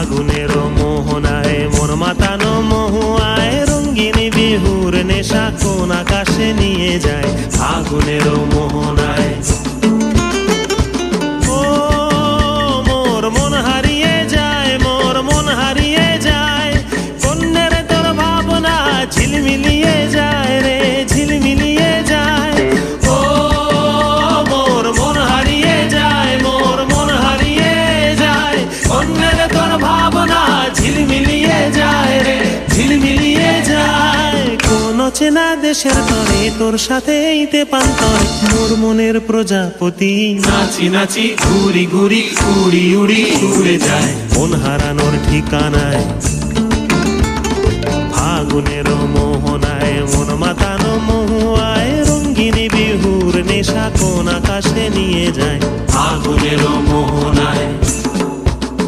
ফাগুনের মোহনায় মন মাতানো মহুয়ায় রঙিন বিহুর নেশা কোন আকাশে নিয়ে যায় ফাগুনের মোহনায়। ও মোর মন হারিয়ে যায়, মোর মন হারিয়ে যায়, কন্যের তোর ভাবনা ঝিলমিলিয়ে যায় রে ঝিলমিলিয়ে যায়। ও মোর মন হারিয়ে যায়, মোর মন হারিয়ে যায়, কন্যের তোর ভাবনা ঝিলমিলিয়ে যায় রে ঝিলমিলিয়ে যায়। কোন চেনা দেশের তরে তোর সাথে এইতে পান্তরে মোর মনের প্রজাপতি নাচি নাচি ঘুরি ঘুরি উড়ি উড়ি উড়ে যায় মন হারানোর ঠিকানায়। ফাগুনের মোহনায় মন মাতানো মহুয়ায় রঙ্গিনী বিহুর নেশা কোন আকাশে নিয়ে যায় ফাগুনের মোহনায়।